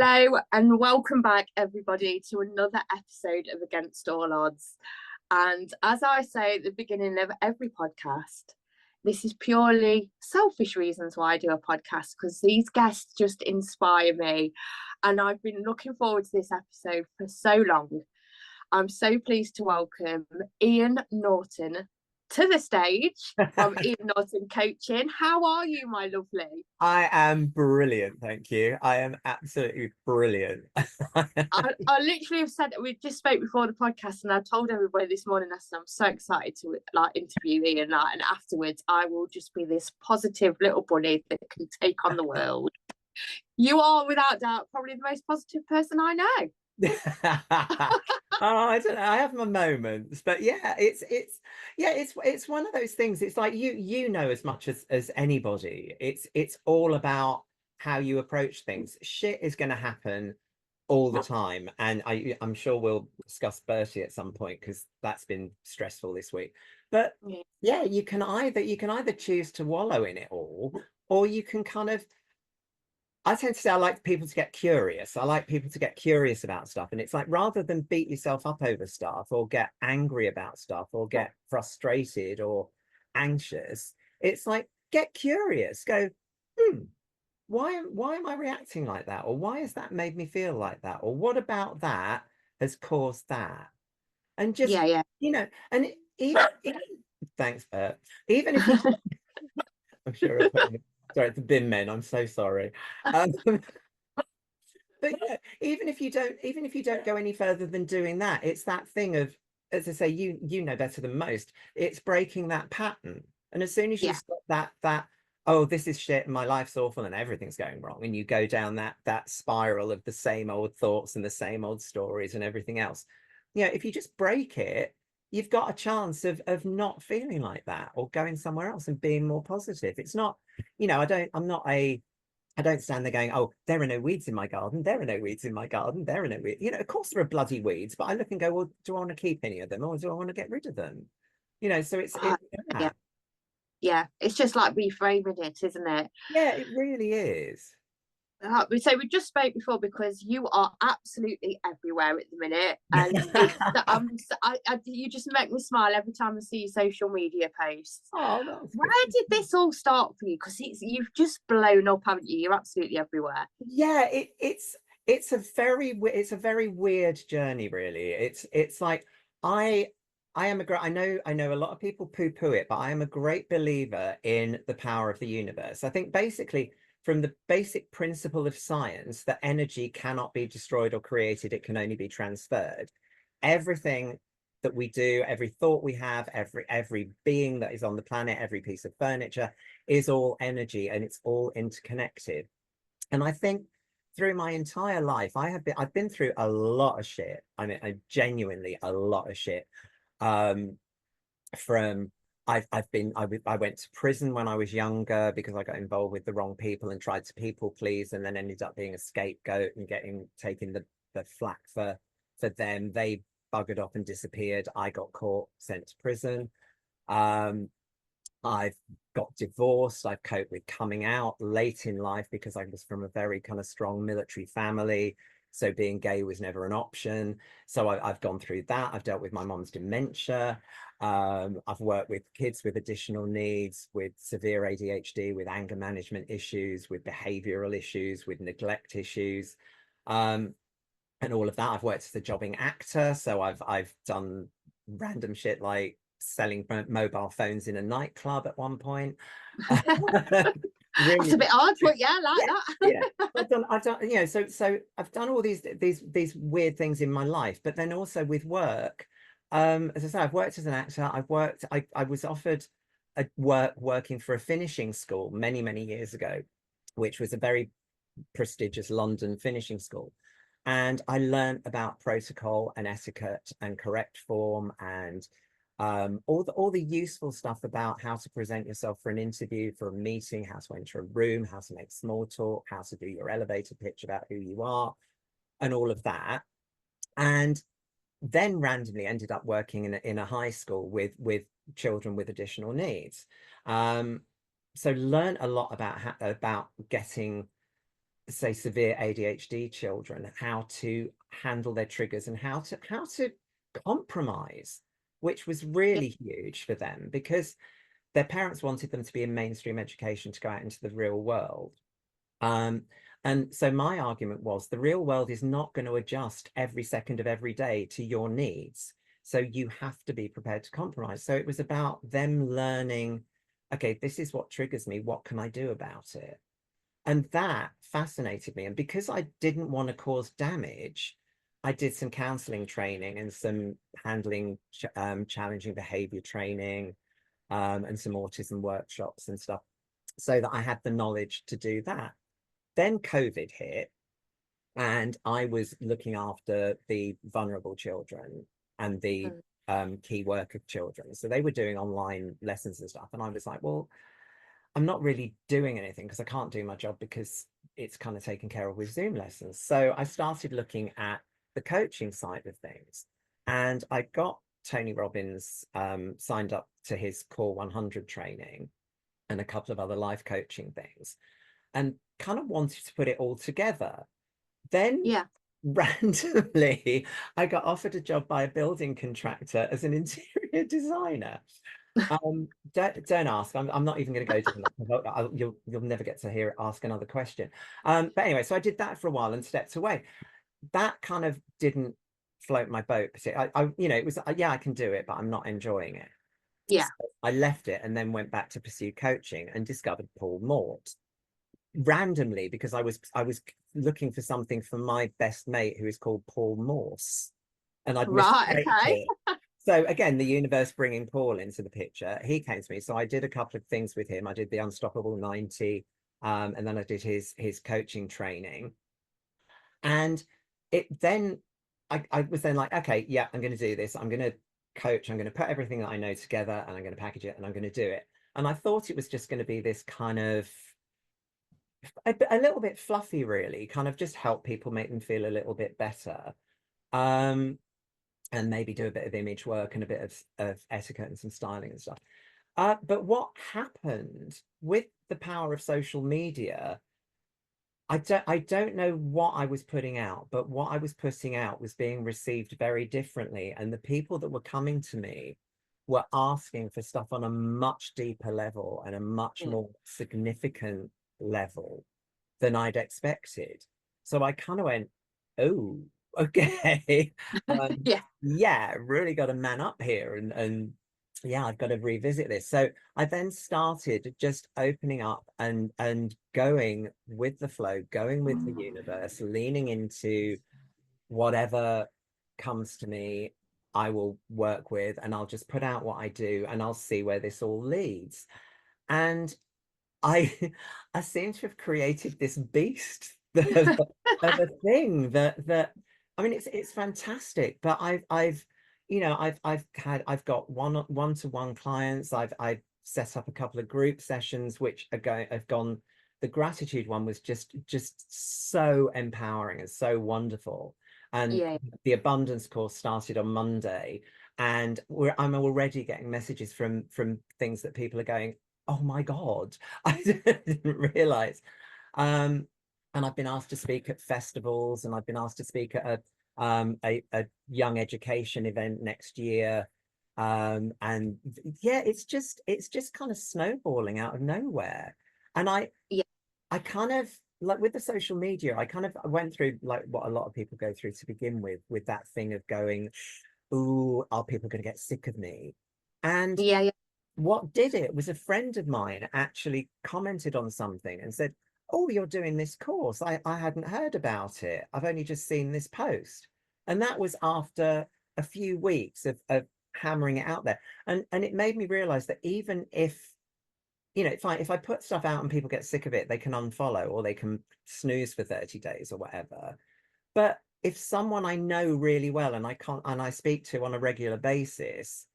Hello and welcome back, everybody, to another episode of Against All Odds. And as I say at the beginning of every podcast, this is purely selfish reasons why I do a podcast because these guests just inspire me. And I've been looking forward to this episode for so long. I'm so pleased to welcome Ian Norton to the stage from Ian Norton Coaching. How are you, my lovely? I am brilliant, thank you. I am absolutely brilliant. I literally have said we just spoke before the podcast, and I told everybody this morning. I said I'm so excited to interview Ian, and afterwards I will just be this positive little bunny that can take on the world. You are without doubt probably the most positive person I know. Oh, I don't know. I have my moments, but yeah, it's one of those things. It's like you know as much as anybody. It's all about how you approach things. Shit is going to happen all the time, and I'm sure we'll discuss Bertie at some point because that's been stressful this week. But yeah, you can either choose to wallow in it all, or you can kind of, I tend to say I like people to get curious. I like people to get curious about stuff. And it's like, rather than beat yourself up over stuff or get angry about stuff or get frustrated or anxious, it's like, get curious. Go, why am I reacting like that? Or why has that made me feel like that? Or what about that has caused that? And just, and even thanks, Bert. Even if you, I'm sure, sorry, it's the bin men. I'm so sorry. But yeah, even if you don't go any further than doing that, it's that thing of, as I say, you know better than most. It's breaking that pattern. And as soon as you stop that, oh, this is shit, and my life's awful and everything's going wrong, and you go down that spiral of the same old thoughts and the same old stories and everything else. If you just break it, you've got a chance of not feeling like that or going somewhere else and being more positive. It's not, I don't stand there going, oh, there are no weeds in my garden. There are no weeds in my garden. There are no weeds. Of course there are bloody weeds, but I look and go, well, do I want to keep any of them or do I want to get rid of them? So it's just like reframing it, isn't it? Yeah, it really is. So we just spoke before because you are absolutely everywhere at the minute, and you just make me smile every time I see your social media posts. Oh, that's Where good. did this all start for you? Because you've just blown up, haven't you? You're absolutely everywhere. Yeah, it's a very weird journey, really. It's like I am I know a lot of people poo-poo it, but I am a great believer in the power of the universe. I think basically, from the basic principle of science, that energy cannot be destroyed or created, it can only be transferred. Everything that we do, every thought we have, every being that is on the planet, every piece of furniture is all energy, and it's all interconnected. And I think through my entire life, I've been through a lot of shit. I mean, genuinely a lot of shit. Um, from I went to prison when I was younger because I got involved with the wrong people and tried to people please, and then ended up being a scapegoat and taking the flack for them. They buggered off and disappeared. I got caught, sent to prison. I've got divorced. I've coped with coming out late in life because I was from a very kind of strong military family. So being gay was never an option. So I've gone through that. I've dealt with my mom's dementia. I've worked with kids with additional needs, with severe ADHD, with anger management issues, with behavioral issues, with neglect issues, and all of that. I've worked as a jobbing actor. So I've done random shit like selling mobile phones in a nightclub at one point. Really, that's a bit odd, but yeah, that. Yeah. I've done, so I've done all these weird things in my life, but then also with work. As I say, I've worked as an actor. I was offered a working for a finishing school many years ago, which was a very prestigious London finishing school. And I learned about protocol and etiquette and correct form and all the useful stuff about how to present yourself for an interview, for a meeting, how to enter a room, how to make small talk, how to do your elevator pitch about who you are, and all of that. And then randomly ended up working in a high school with children with additional needs. So learn a lot about getting say severe ADHD children, how to handle their triggers and how to compromise, which was Yeah. really huge for them because their parents wanted them to be in mainstream education to go out into the real world. Um, and so my argument was the real world is not going to adjust every second of every day to your needs. So you have to be prepared to compromise. So it was about them learning, okay, this is what triggers me. What can I do about it? And that fascinated me. And because I didn't want to cause damage, I did some counseling training and some handling challenging behavior training, and some autism workshops and stuff, so that I had the knowledge to do that. Then COVID hit, and I was looking after the vulnerable children and the Mm. key worker children. So they were doing online lessons and stuff. And I was like, well, I'm not really doing anything because I can't do my job because it's kind of taken care of with Zoom lessons. So I started looking at the coaching side of things. And I got Tony Robbins signed up to his Core 100 training and a couple of other life coaching things, and kind of wanted to put it all together. Then Yeah. randomly, I got offered a job by a building contractor as an interior designer. Don't ask. I'm not even going to go down it. You'll never get to hear it ask another question. But anyway, so I did that for a while and stepped away. That kind of didn't float my boat. It was, yeah, I can do it, but I'm not enjoying it. Yeah. So I left it and then went back to pursue coaching and discovered Paul Mort randomly because I was looking for something for my best mate who is called Paul Morse, and I'd Right. misplaced Okay. it. So again, the universe bringing Paul into the picture. He came to me, so I did a couple of things with him. I did the Unstoppable 90, and then I did his coaching training, and it then I was then like, okay, yeah, I'm going to do this. I'm going to coach. I'm going to put everything that I know together, and I'm going to package it, and I'm going to do it. And I thought it was just going to be this kind of a little bit fluffy, really, kind of just help people, make them feel a little bit better. Um, and maybe do a bit of image work and a bit of etiquette and some styling and stuff. But what happened with the power of social media, I don't know what I was putting out, but what I was putting out was being received very differently. And the people that were coming to me were asking for stuff on a much deeper level and a much Mm. more significant level than I'd expected. So I kind of went, oh, okay. Yeah. Yeah, really got to man up here, and yeah, I've got to revisit this. So I then started just opening up and going with the flow, going with the universe, leaning into whatever comes to me. I will work with, and I'll just put out what I do, and I'll see where this all leads. And I I seem to have created this beast of a thing that I mean it's fantastic, but I've got one-to-one clients. I've set up a couple of group sessions which have gone. The gratitude one was just so empowering and so wonderful. And Yeah. the abundance course started on Monday, and I'm already getting messages from things that people are going, oh my God, I didn't realize. Um, and I've been asked to speak at festivals, and I've been asked to speak at a young education event next year. And yeah, it's just kind of snowballing out of nowhere. And Yeah. I kind of like with the social media, I went through like what a lot of people go through to begin with that thing of going, ooh, are people going to get sick of me? And Yeah. Yeah. what did it was a friend of mine actually commented on something and said, oh, you're doing this course. I hadn't heard about it. I've only just seen this post. And that was after a few weeks of hammering it out there. And it made me realize that even if, if I put stuff out and people get sick of it, they can unfollow or they can snooze for 30 days or whatever. But if someone I know really well and I speak to on a regular basis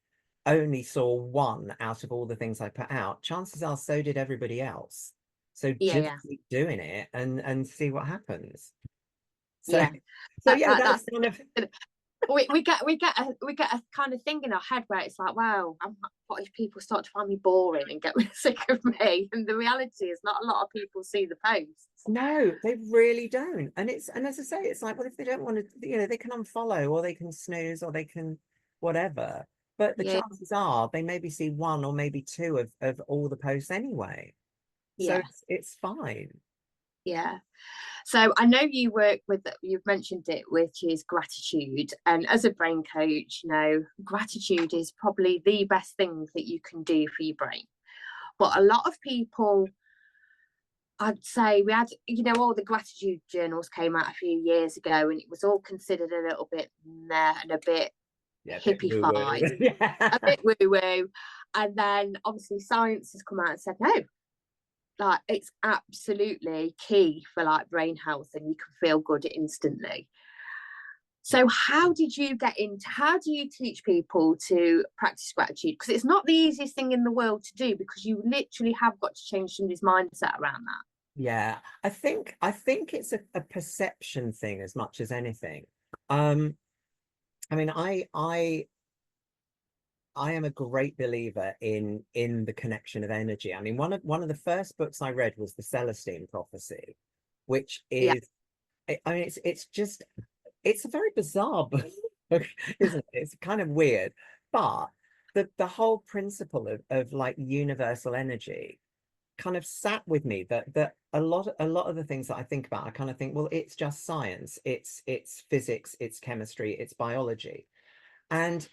only saw one out of all the things I put out, chances are so did everybody else. So Yeah. just Yeah. keep doing it and see what happens. So Yeah. so yeah, That's that's kind of we get a kind of thing in our head where it's like, wow, what if people start to find me boring and get sick of me? And the reality is, not a lot of people see the posts. No, they really don't. And as I say, it's like, well, if they don't want to, they can unfollow or they can snooze or they can whatever. But the Yeah, chances are they maybe see one or maybe two of all the posts anyway. So yeah, it's fine. yeah. So I know you work with, you've mentioned it, which is gratitude. And as a brain coach, gratitude is probably the best thing that you can do for your brain. But a lot of people, I'd say we had, all the gratitude journals came out a few years ago, and it was all considered a little bit meh and a bit Yeah, a bit hippified, woo-woo. a Yeah. bit woo woo. And then obviously science has come out and said, no, like it's absolutely key for like brain health and you can feel good instantly. So how do you teach people to practice gratitude? Because it's not the easiest thing in the world to do, because you literally have got to change somebody's mindset around that. Yeah, I think it's a perception thing as much as anything. Um, I mean, I am a great believer in the connection of energy. I mean, one of the first books I read was The Celestine Prophecy, which Yeah, is, I mean, it's a very bizarre book, isn't it? It's kind of weird, but the whole principle of like universal energy kind of sat with me, that a lot of the things that I think about, I kind of think, well, it's just science, it's physics, it's chemistry, it's biology. And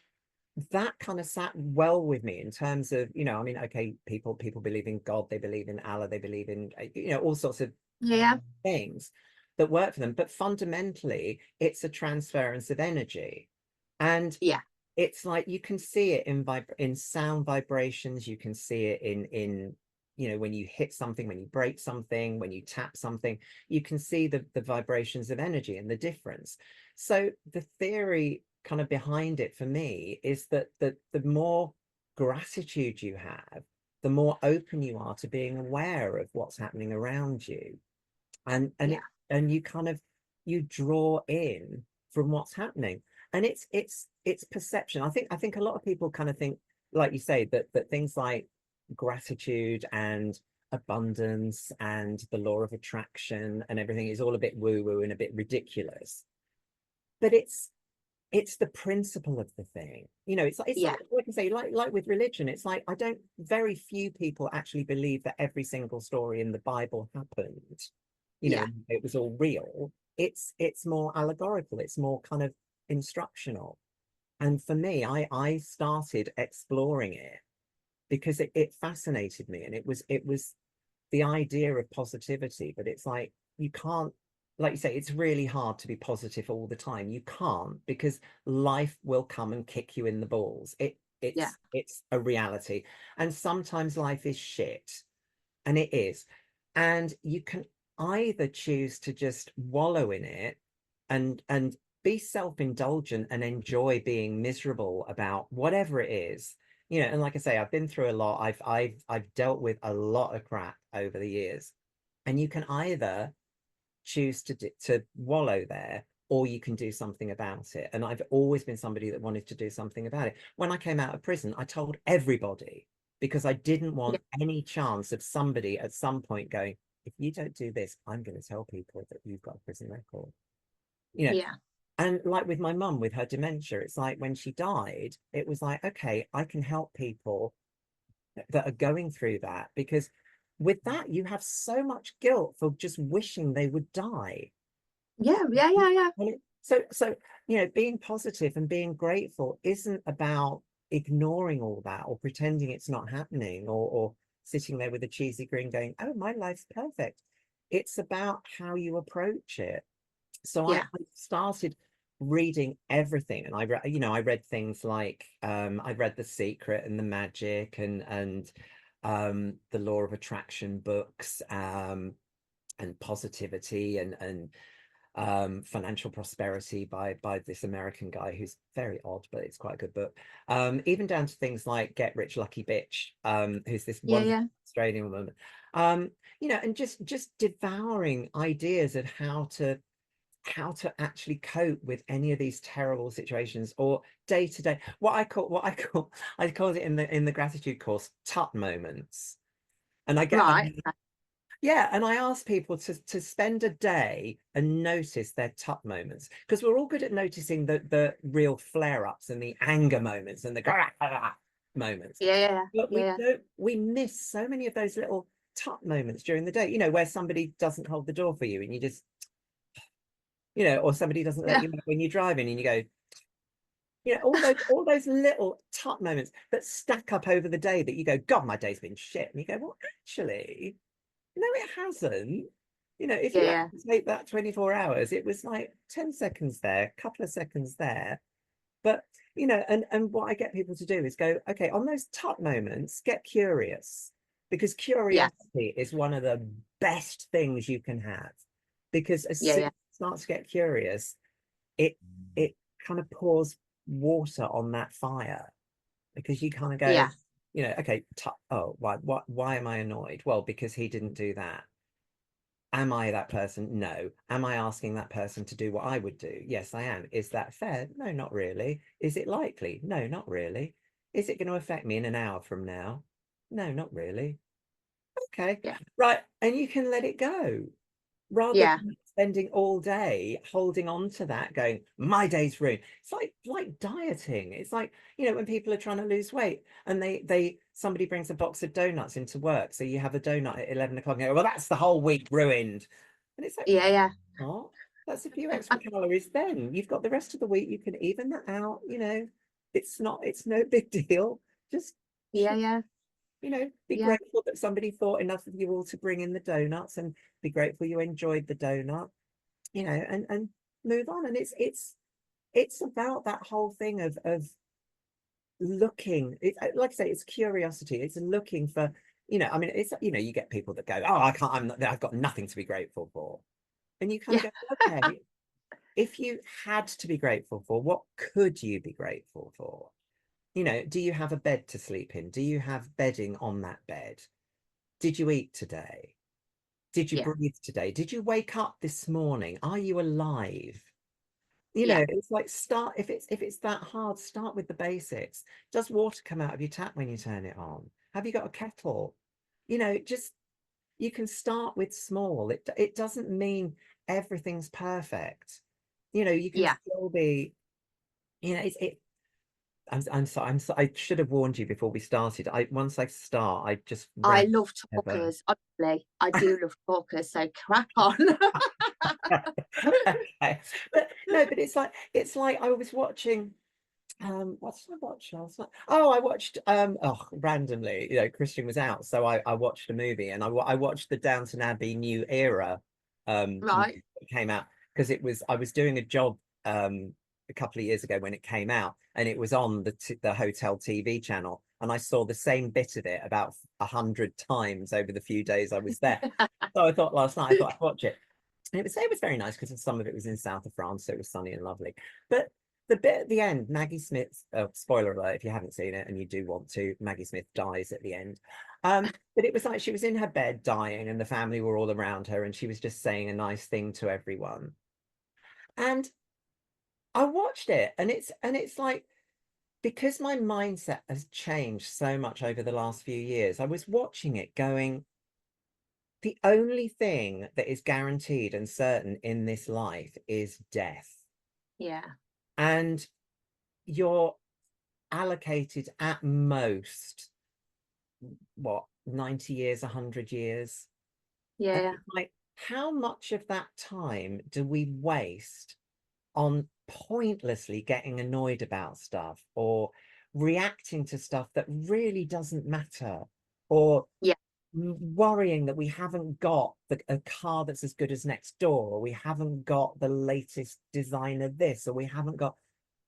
that kind of sat well with me in terms of, I mean, okay, people believe in God, they believe in Allah, they believe in, all sorts of yeah, things that work for them. But fundamentally, it's a transference of energy. And yeah, it's like you can see it in sound vibrations, you can see it in when you hit something, when you break something, when you tap something, you can see the vibrations of energy and the difference. So the theory kind of behind it for me is that the more gratitude you have, the more open you are to being aware of what's happening around you. yeah, And you kind of, you draw in from what's happening. And it's perception. I think a lot of people kind of think, like you say, that things like gratitude and abundance and the law of attraction and everything is all a bit woo woo and a bit ridiculous. But it's the principle of the thing. It's yeah, like I say, like with religion, it's like, I don't very few people actually believe that every single story in the Bible happened, yeah, it was all real. It's more allegorical, it's more kind of instructional. And for me, I started exploring it because it fascinated me, and it was the idea of positivity. But it's like, you can't, like you say, it's really hard to be positive all the time. You can't, because life will come and kick you in the balls. yeah, It's a reality. And sometimes life is shit, and it is. And you can either choose to just wallow in it and be self-indulgent and enjoy being miserable about whatever it is. And like I say, I've been through a lot. I've dealt with a lot of crap over the years. And you can either choose to wallow there, or you can do something about it. And I've always been somebody that wanted to do something about it. When I came out of prison, I told everybody, because I didn't yeah, want any chance of somebody at some point going, if you don't do this, I'm going to tell people that you've got a prison record. You know, yeah, and like with my mum, with her dementia, it's like when she died, it was like, okay, I can help people that are going through that, because with that, you have so much guilt for just wishing they would die. yeah, yeah, yeah, yeah, So being positive and being grateful isn't about ignoring all that or pretending it's not happening, or sitting there with a cheesy grin going, oh, my life's perfect. It's about how you approach it. So I yeah, started reading everything, and I read things like, I read The Secret and The Magic, and the Law of Attraction books, and Positivity, and Financial Prosperity by this American guy who's very odd, but it's quite a good book. Even down to things like Get Rich Lucky Bitch, who's this yeah, wonderful yeah, Australian woman. And just devouring ideas of how to how to actually cope with any of these terrible situations or day to day, I called it in the gratitude course, tut moments. And I get, Right. yeah, and I ask people to spend a day and notice their tut moments, because we're all good at noticing the real flare-ups and the anger moments and the moments. Yeah. But we Yeah. don't, we miss so many of those little tut moments during the day, you know, where somebody doesn't hold the door for you and you just, you know, or somebody doesn't let Yeah. you know when you're driving and you go, you know, all those little tut moments that stack up over the day that you go, God, my day's been shit. And you go, well, actually, no, it hasn't. You know, if you Yeah. actually take that 24 hours, it was like 10 seconds there, a couple of seconds there. But, you know, and what I get people to do is go, okay, on those tut moments, get curious, because Yeah. curiosity is one of the best things you can have. Because as Yeah. soon as Yeah. you start to get curious, it kind of pours water on that fire, because you kind of go, Yeah. you know, okay, oh, why am I annoyed? Well, because he didn't do that. Am I that person? No. Am I asking that person to do what I would do? Yes, I am. Is that fair? No, not really. Is it likely? No, not really. Is it going to affect me in an hour from now? No, not really. Okay, Yeah. right. And you can let it go, rather Yeah. than spending all day holding on to that, going, my day's ruined. It's like dieting. It's like, you know, when people are trying to lose weight and they somebody brings a box of donuts into work, so you have a donut at 11 o'clock and go, well, that's the whole week ruined. And it's like, Yeah. Yeah. what? That's a few extra calories. Then you've got the rest of the week, you can even that out, you know. It's no big deal. Just, Yeah. Yeah. you know, be Yeah. grateful that somebody thought enough of you all to bring in the donuts, and be grateful you enjoyed the donut, you know, and move on. And it's about that whole thing of looking. It's like I say, it's curiosity. It's looking for, you know, I mean, it's, you know, you get people that go, oh, I can't, I've got nothing to be grateful for. And you kind of Yeah. go, okay, if you had to be grateful for, what could you be grateful for? You know, do you have a bed to sleep in? Do you have bedding on that bed? Did you eat today? Did you Yeah. breathe today? Did you wake up this morning? Are you alive? You Yeah. know, it's like, start, if it's that hard, start with the basics. Does water come out of your tap when you turn it on? Have you got a kettle? You know, just, you can start with small. It doesn't mean everything's perfect. You know, you can Yeah. still be, you know, I'm sorry, I should have warned you before we started. Once I start, I just I rant love ever. talkers. Honestly, I do love talkers. So crack on. Okay. But no, but it's like I was watching, what did I watch last night? Oh, I watched, oh, randomly, you know, Christian was out, so I watched a movie, and I watched the Downton Abbey New Era Right. movie that came out, because I was doing a job a couple of years ago when it came out, and it was on the hotel TV channel, and I saw the same bit of it about 100 times over the few days I was there. So I thought last night, I thought I'd watch it. And it was very nice, because some of it was in south of France, so it was sunny and lovely. But the bit at the end, Maggie Smith, spoiler alert if you haven't seen it and you do want to, Maggie Smith dies at the end. But it was like she was in her bed dying, and the family were all around her, and she was just saying a nice thing to everyone. And I watched it, and it's like, because my mindset has changed so much over the last few years, I was watching it going, the only thing that is guaranteed and certain in this life is death. Yeah. And you're allocated at most, what, 90 years, 100 years? And Yeah. it's like, how much of that time do we waste on pointlessly getting annoyed about stuff, or reacting to stuff that really doesn't matter, or Yeah. worrying that we haven't got a car that's as good as next door, or we haven't got the latest design of this, or we haven't got,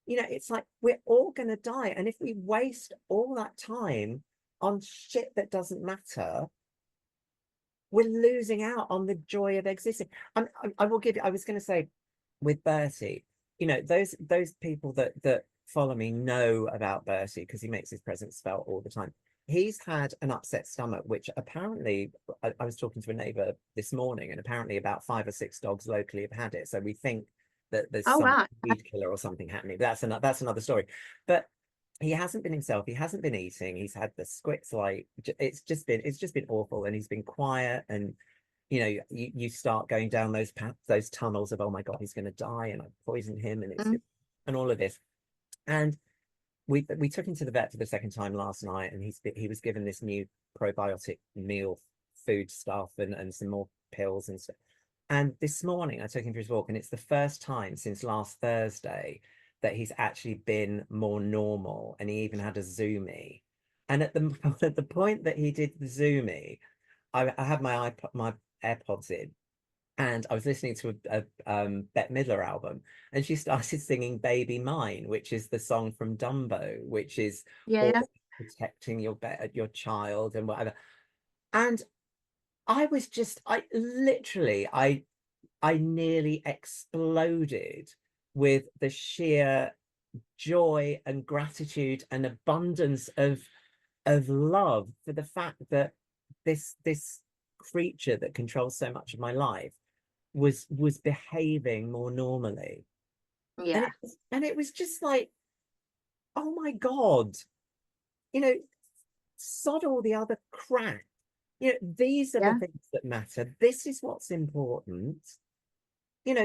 you know, it's like, we're all going to die. And if we waste all that time on shit that doesn't matter, we're losing out on the joy of existing. I will give you, I was going to say, with Bertie, you know, those people that follow me know about Bertie, because he makes his presence felt all the time. he's had an upset stomach, which apparently I was talking to a neighbor this morning, and apparently about 5 or 6 dogs locally have had it. So we think that there's Oh, some right. weed killer or something happening. That's another story. But he hasn't been himself. He hasn't been eating. He's had the squits, like it's just been awful, and he's been quiet. And you start going down those paths, those tunnels of, oh my God, he's going to die, and I poisoned him, and Mm, and all of this. And we took him to the vet for the second time last night, and he was given this new probiotic meal food stuff, and some more pills and stuff. And this morning I took him for his walk, and it's the first time since last Thursday that he's actually been more normal, and he even had a zoomy. And at the at the point that he did the zoomy, I had my AirPods in, and I was listening to a Bette Midler album, and she started singing "Baby Mine," which is the song from Dumbo, which is yeah, all yeah, protecting your child and whatever. And I literally, I nearly exploded with the sheer joy and gratitude and abundance of love for the fact that this creature that controls so much of my life was behaving more normally. And yeah, it was just like, oh my God, you know, sod all the other crap. These are the yeah, things that matter. This is what's important.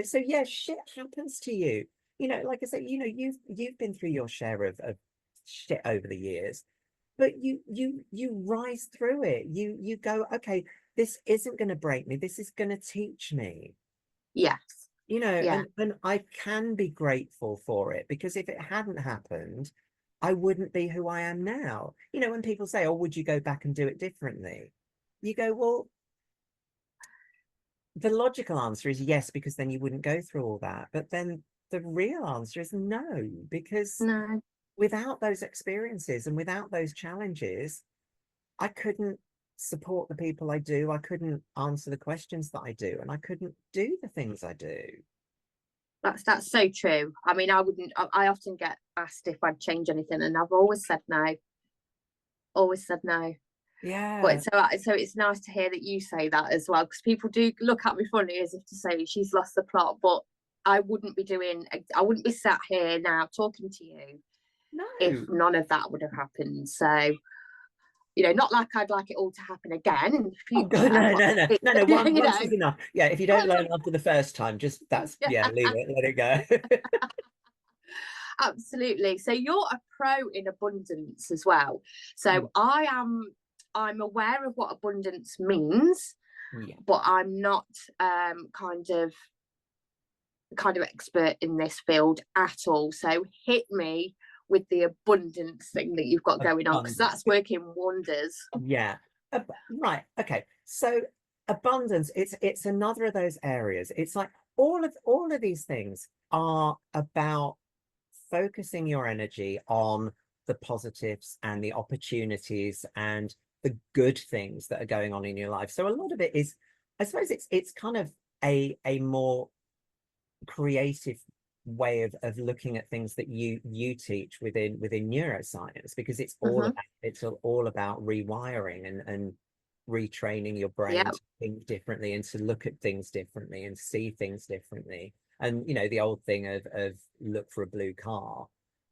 So yeah, shit happens to you. Like I said, you've been through your share of shit over the years, but you rise through it. You go, okay, this isn't going to break me. This is going to teach me. yes, yeah, And I can be grateful for it, because if it hadn't happened, I wouldn't be who I am now. When people say, oh, would you go back and do it differently? You go, well, the logical answer is yes, because then you wouldn't go through all that. But then the real answer is no, because no, without those experiences and without those challenges, I couldn't support the people I do. I couldn't answer the questions that I do, and I couldn't do the things I do. that's so true. I mean, I wouldn't. I often get asked if I'd change anything, and I've always said no. Always said no. But Yeah. so it's nice to hear that you say that as well, because people do look at me funny as if to say she's lost the plot. But I wouldn't be sat here now talking to you if No. none of that would have happened. So not like I'd like it all to happen again in the Oh God, future, no, but no, no, no, no. Once is you enough. Yeah, if you don't learn after the first time, just know, leave it, let it go. absolutely. So you're a pro in abundance as well. Yeah. So I'm aware of what abundance means, Yeah. but I'm not kind of expert in this field at all. So hit me with the abundance thing that you've got going on, because Abundance. that's working wonders. Yeah. Right. Okay. So abundance, it's another of those areas. It's like all of these things are about focusing your energy on the positives and the opportunities and the good things that are going on in your life. So a lot of it is, I suppose it's kind of a more creative way of looking at things that you teach within neuroscience, because Mm-hmm. it's all about rewiring and retraining your brain Yeah, to think differently and to look at things differently and see things differently. And the old thing of look for a blue car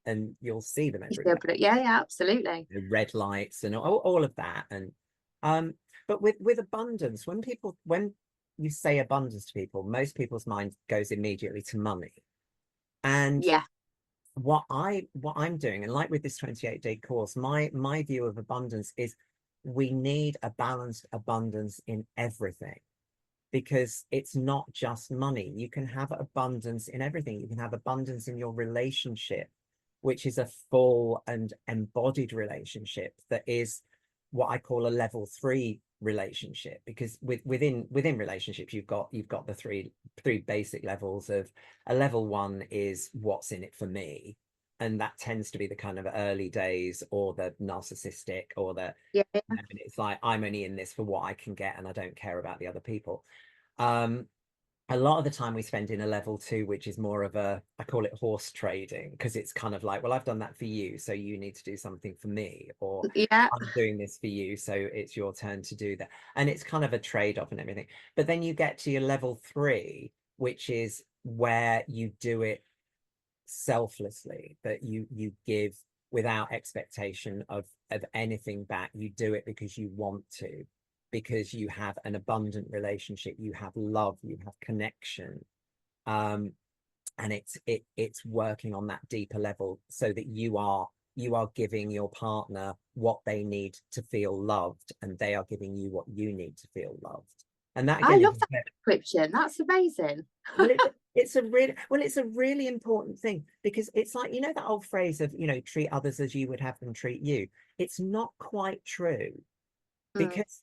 and you'll see them everywhere. yeah, yeah, absolutely. The red lights and all of that. And um but with abundance, when you say abundance to people, most people's mind goes immediately to money. And Yeah, what I'm doing, and like with this 28-day course, my view of abundance is we need a balanced abundance in everything, because it's not just money. You can have abundance in everything. You can have abundance in your relationship, which is a full and embodied relationship that is what I call a level 3 relationship, because within relationships you've got the three basic levels. Of a level 1 is what's in it for me, and that tends to be the kind of early days, or the narcissistic, or yeah, it's like, I'm only in this for what I can get and I don't care about the other people. um a lot of the time we spend in a level 2, which is more of a, I call it horse trading, because it's kind of like, well, I've done that for you, so you need to do something for me, or Yeah. I'm doing this for you, so it's your turn to do that. And it's kind of a trade-off and everything. But then you get to your level 3, which is where you do it selflessly, that you give without expectation of anything back. You do it because you want to, because you have an abundant relationship, you have love, you have connection, and it's working on that deeper level, so that you are giving your partner what they need to feel loved, and they are giving you what you need to feel loved. And that I again is love that description. That's amazing. well, it's a really important thing, because it's like, you know, that old phrase of, you know, treat others as you would have them treat you. It's not quite true, Mm, because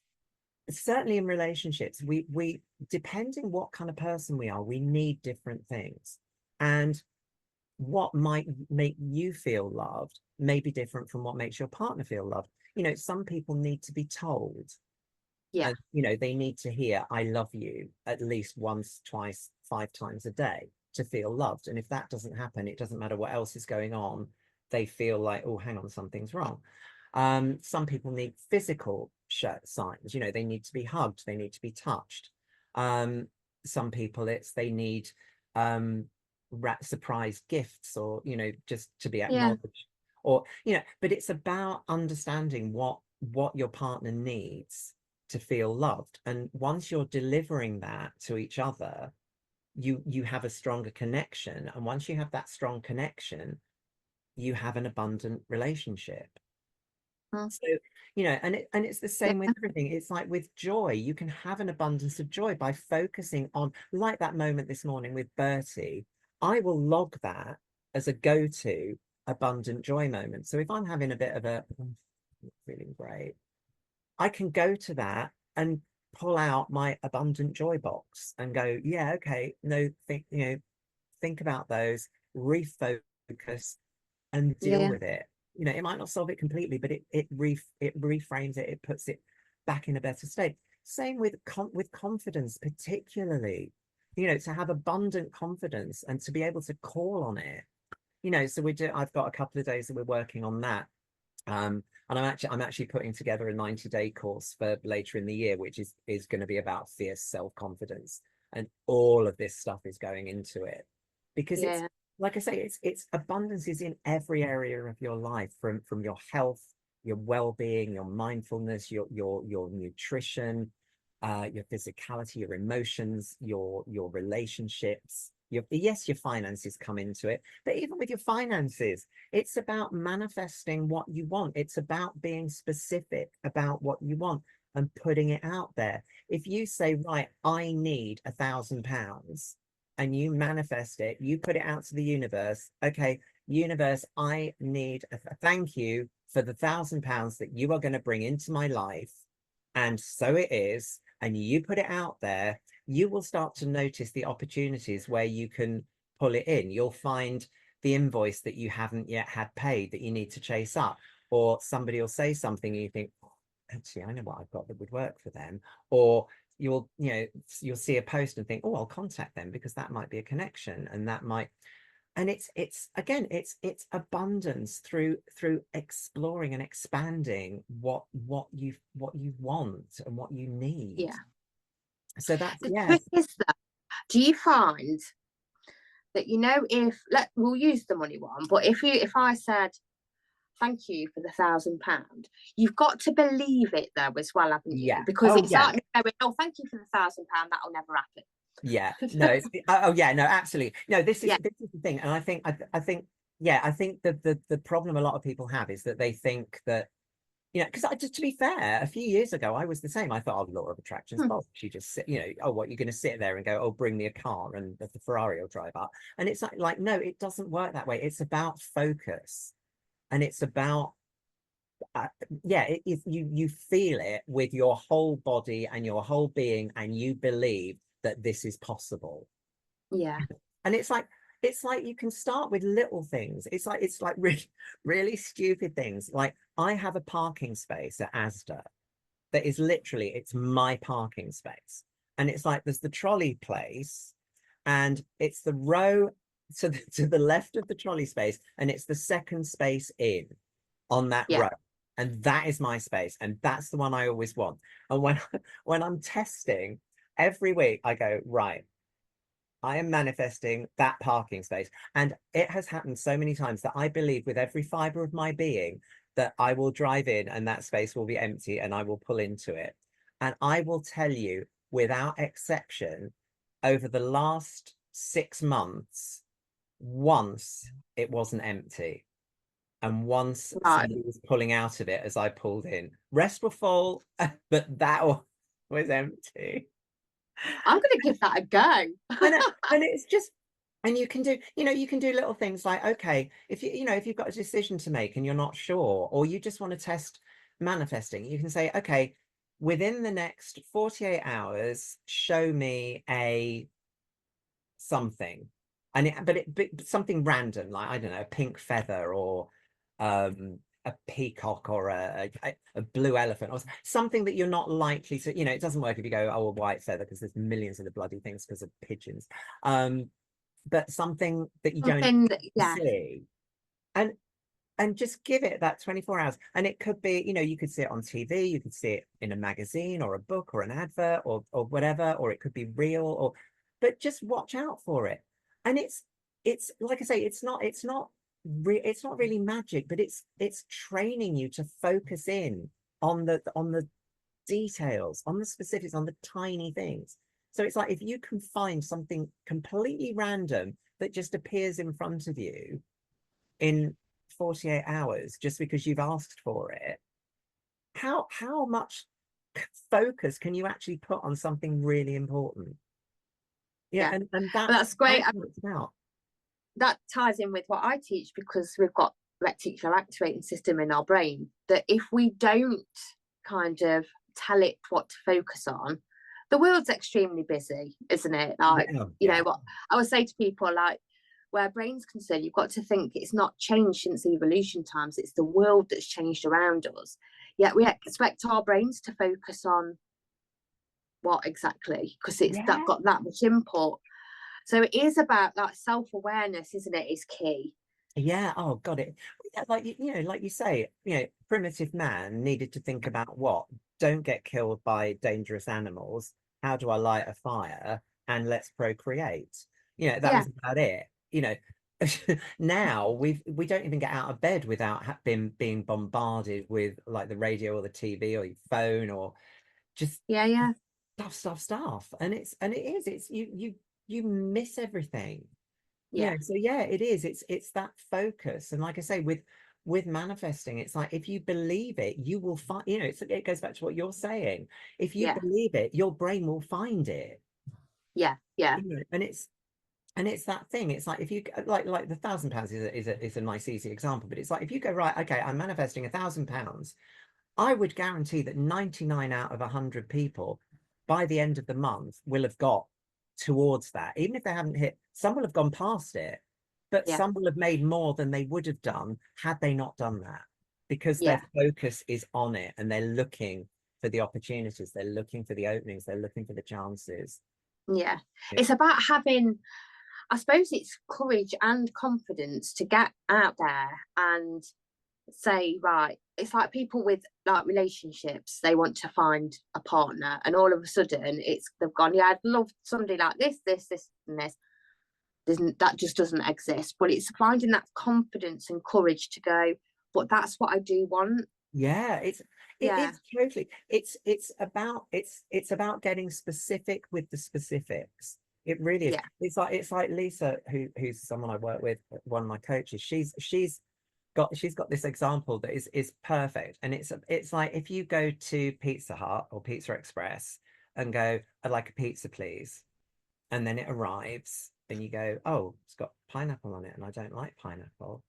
certainly in relationships, we depending what kind of person we are, we need different things. And what might make you feel loved may be different from what makes your partner feel loved. You know, some people need to be told, yeah. and you know, they need to hear I love you at least once, twice, 5 times a day to feel loved. And if that doesn't happen, it doesn't matter what else is going on, they feel like, oh, hang on, something's wrong. Some people need physical signs, you know, they need to be hugged, they need to be touched. Some people they need surprise gifts, or you know, just to be Yeah. acknowledged, or you know. But it's about understanding what your partner needs to feel loved, and once you're delivering that to each other, you have a stronger connection, and once you have that strong connection, you have an abundant relationship. Mm, So, you know, and it's the yeah. same with everything. It's like with joy, you can have an abundance of joy by focusing on, like that moment this morning with Bertie. I will log that as a go-to abundant joy moment. So if I'm having a bit of a feeling great, I can go to that and pull out my abundant joy box and go, yeah, okay, no, think about those, refocus, and deal Yeah. with it. You know, it might not solve it completely, but it reframes it, it puts it back in a better state. Same with confidence, particularly, you know, to have abundant confidence and to be able to call on it. You know, so I've got a couple of days that we're working on that. And I'm actually putting together a 90-day course for later in the year, which is going to be about fierce self-confidence, and all of this stuff is going into it, because it's Yeah. like I say, it's abundance is in every area of your life, from your health, your well-being, your mindfulness, your nutrition, your physicality, your emotions, your relationships. Yes, your finances come into it, but even with your finances, it's about manifesting what you want. It's about being specific about what you want and putting it out there. If you say, right, I need £1,000, and you manifest it, you put it out to the universe. Okay, universe, I need a thank you for the £1,000 that you are going to bring into my life. And so it is. And you put it out there, you will start to notice the opportunities where you can pull it in. You'll find the invoice that you haven't yet had paid that you need to chase up, or somebody will say something and you think, oh, actually, I know what I've got that would work for them. Or you'll see a post and think, oh, I'll contact them because that might be a connection, and that might. And it's again, it's abundance through exploring and expanding what you want and what you need. Yeah. So that's, The trick yes. is that, do you find that, you know, if we'll use the money one, but if I said thank you for the £1,000, you've got to believe it though as well, haven't you? Yeah. Because Oh it's yeah. like me going, oh, thank you for the £1,000, that'll never Yeah. No, happen. oh yeah, no, absolutely. No, this is Yeah. the thing. And I think, yeah, I think the problem a lot of people have is that they think that, you know, because to be fair, a few years ago, I was the same. I thought, oh, law of attraction's Hmm. boss. She just sit, you know, oh, what, you're going to sit there and go, oh, bring me a car and the Ferrari will drive up. And it's like, no, it doesn't work that way. It's about focus, and it's about, yeah, if you feel it with your whole body and your whole being, and you believe that this is possible. Yeah. And it's like you can start with little things. It's like really, really stupid things. Like, I have a parking space at Asda that is literally, it's my parking space. And it's like, there's the trolley place, and it's the row to the left of the trolley space, and it's the second space in on that Yeah. row. And that is my space, and that's the one I always want. And when I'm testing every week, I go, right, I am manifesting that parking space. And it has happened so many times that I believe with every fiber of my being that I will drive in and that space will be empty and I will pull into it. And I will tell you, without exception, over the last 6 months, once it wasn't empty. And once Right. somebody was pulling out of it as I pulled in. Rest were full, but that one was empty. I'm gonna give that a go. And it's just, and you can do, you can do little things like, okay, if if you've got a decision to make and you're not sure, or you just want to test manifesting, you can say, okay, within the next 48 hours, show me a something. And but something random, like, I don't know, a pink feather, or a peacock, or a blue elephant, or something that you're not likely to, it doesn't work if you go, oh, a white feather, because there's millions of the bloody things because of pigeons. But something that you don't Yeah, see, and just give it that 24 hours. And it could be, you could see it on TV, you could see it in a magazine or a book or an advert, or whatever, or it could be real, or but just watch out for it. And it's like I say, it's not really magic, but it's training you to focus in on the details, on the specifics, on the tiny things. So it's like, if you can find something completely random that just appears in front of you in 48 hours just because you've asked for it, how much focus can you actually put on something really important? Yeah, yeah. and Well, that's great. that's what it's about. That ties in with what I teach, because we've got reticular activating system in our brain, that if we don't kind of tell it what to focus on, the world's extremely busy, isn't it? Like, Yeah. what I would say to people, like, where brain's concerned, you've got to think it's not changed since evolution times, it's the world that's changed around us. Yet we expect our brains to focus on what exactly, because it's Yeah. that got that much input. So it is about that self-awareness, isn't it, is key. Yeah, oh god, like, like you say, primitive man needed to think about what? Don't get killed by dangerous animals. How do I light a fire? And let's procreate. That Yeah, was about it. Now we don't even get out of bed without being bombarded with, like, the radio or the TV or your phone, or just yeah. stuff. And it's you miss everything. Yeah, So yeah, it is, it's that focus. And like I say, with manifesting, it's like, if you believe it, you will find, it goes back to what you're saying. If you yeah, believe it, your brain will find it. yeah. And it's that thing. It's like, if you like the £1,000 is a nice easy example, but it's like, if you go, right, okay, I'm manifesting £1,000, I would guarantee that 99 out of 100 people by the end of the month will have got towards that. Even if they haven't hit, some will have gone past it, but Yeah, some will have made more than they would have done had they not done that, because their yeah, focus is on it, and they're looking for the opportunities, they're looking for the openings, they're looking for the chances. yeah. Yeah. It's about having, I suppose it's courage and confidence to get out there and say, right, it's like people with like relationships, they want to find a partner, and all of a sudden they've gone, yeah, I'd love somebody like this, and this. That just doesn't exist. But it's finding that confidence and courage to go, but that's what I do want. Yeah, it Yeah, is totally, it's about getting specific with the specifics. It really is. yeah, It's like Lisa, who's someone I work with, one of my coaches. She's got this example that is perfect. And it's like, if you go to Pizza Hut or Pizza Express and go, I'd like a pizza, please. And then it arrives and you go, oh, it's got pineapple on it and I don't like pineapple.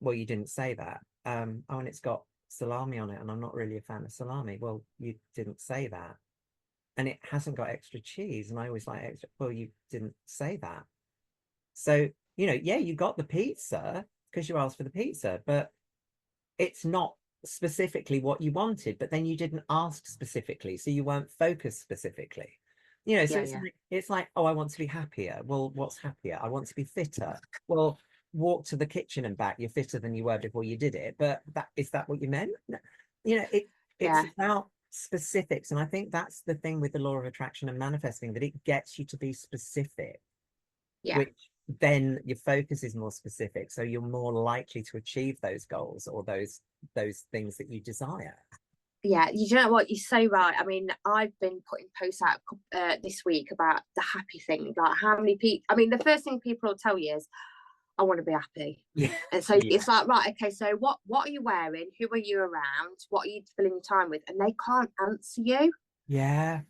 Well, you didn't say that. Oh, and it's got salami on it and I'm not really a fan of salami. Well, you didn't say that. And it hasn't got extra cheese and I always like extra. Well, you didn't say that. So, yeah, you got the pizza because you asked for the pizza, but it's not specifically what you wanted. But then you didn't ask specifically, so you weren't focused specifically. You know, so Yeah, yeah, it's like, oh, I want to be happier. Well, what's happier? I want to be fitter. Well, walk to the kitchen and back. You're fitter than you were before you did it. But that is that what you meant? No. You know, it's yeah, about specifics. And I think that's the thing with the law of attraction and manifesting, that it gets you to be specific, yeah. which then your focus is more specific. So you're more likely to achieve those goals or those things that you desire. Yeah, you know what? You're so right. I mean, I've been putting posts out this week about the happy thing. Like, how many people? I mean, the first thing people will tell you is, "I want to be happy," Yeah. and so Yeah. it's like, right, okay. So what are you wearing? Who are you around? What are you filling your time with? And they can't answer you. Yeah.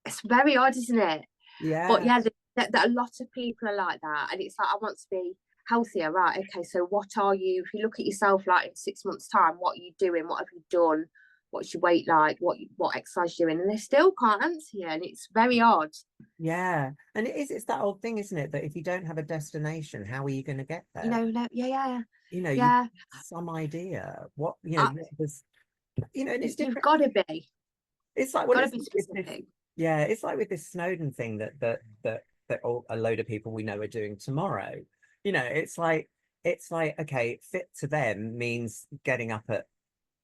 It's very odd, isn't it? But Yeah. yeah, that a lot of people are like that, and it's like, I want to be healthier, right? Okay, so what are you? If you look at yourself like in 6 months' time, what are you doing? What have you done? What's your weight like? What exercise you doing? And they still can't answer you, and it's very odd. Yeah. And it's that old thing, isn't it? That if you don't have a destination, how are you going to get You there? know, yeah, yeah, You know, you yeah. some idea what, you know, I, what does, you know, and it's you've different. got to be, It's like, well, got to it's be like with this, specific. yeah, it's like with this Snowden thing that a load of people we know are doing tomorrow. You know, it's like, okay, fit to them means getting up at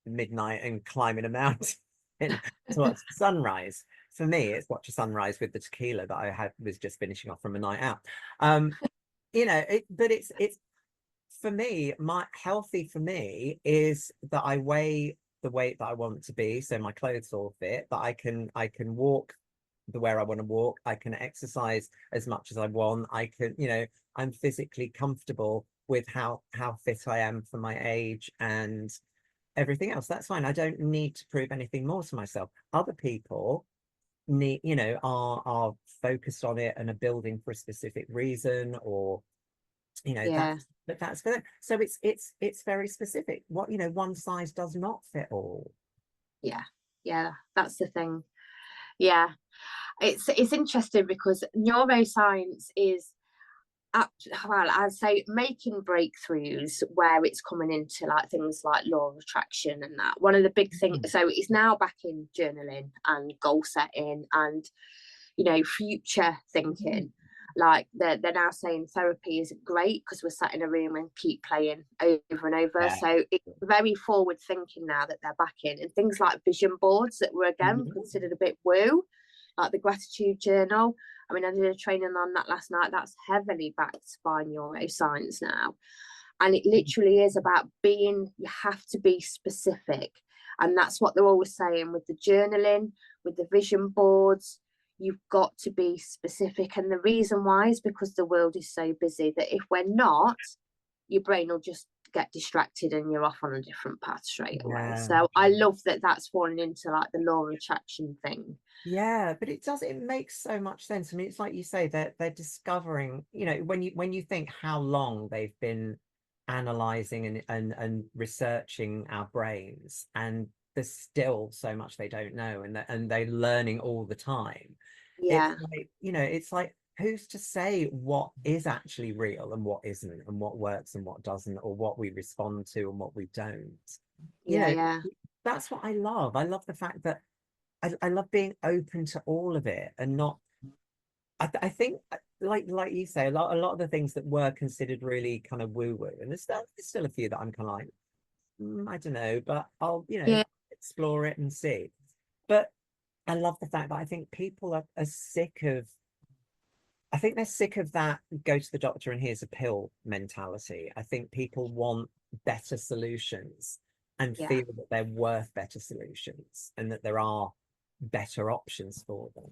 midnight and climbing a mountain to watch the sunrise. For me, it's watch a sunrise with the tequila that I had was just finishing off from a night out. You know, but it's for me, my healthy for me is that I weigh the weight that I want to be, so my clothes all fit, that I can walk the where I want to walk, I can exercise as much as I want, I can, you know, I'm physically comfortable with how fit I am for my age and everything else. That's fine. I don't need to prove anything more to myself. Other people need, you know, are focused on it and are building for a specific reason, or you know, Yeah, that's for them. So it's very specific. What, you know, one size does not fit all. yeah, yeah. That's the thing. Yeah, it's interesting because neuroscience is well, I'd say making breakthroughs where it's coming into like things like law of attraction and that. One of the big things, Mm. so it's now back in journaling and goal setting and, you know, future Mm. thinking. Like they're now saying therapy isn't great because we're sat in a room and keep playing over and over. Yeah. So it's very forward thinking now that they're back in, and things like vision boards that were again Mhm. considered a bit woo, like the gratitude journal. I mean, I did a training on that last night. That's heavily backed by neuroscience now. And it literally is about being, you have to be specific. And that's what they're always saying with the journaling, with the vision boards. You've got to be specific. And the reason why is because the world is so busy that if we're not, your brain will just get distracted and you're off on a different path straight away. Yeah. So I love that that's falling into like the law of attraction thing. Yeah, but it makes so much sense. I mean, it's like you say, they're discovering, you know, when you think how long they've been analyzing and researching our brains, and there's still so much they don't know, and they're learning all the time. It's Yeah, like, you know, it's like, who's to say what is actually real and what isn't, and what works and what doesn't, or what we respond to and what we don't. You yeah, know, yeah, that's what I love. I love the fact that I love being open to all of it and not. I think like you say, a lot of the things that were considered really kind of woo woo, and there's still a few that I'm kind of like, I don't know, but I'll, you know, yeah, explore it and see. But I love the fact that I think people are sick of. I think they're sick of that go to the doctor and here's a pill mentality. I think people want better solutions and yeah, feel that they're worth better solutions and that there are better options for them.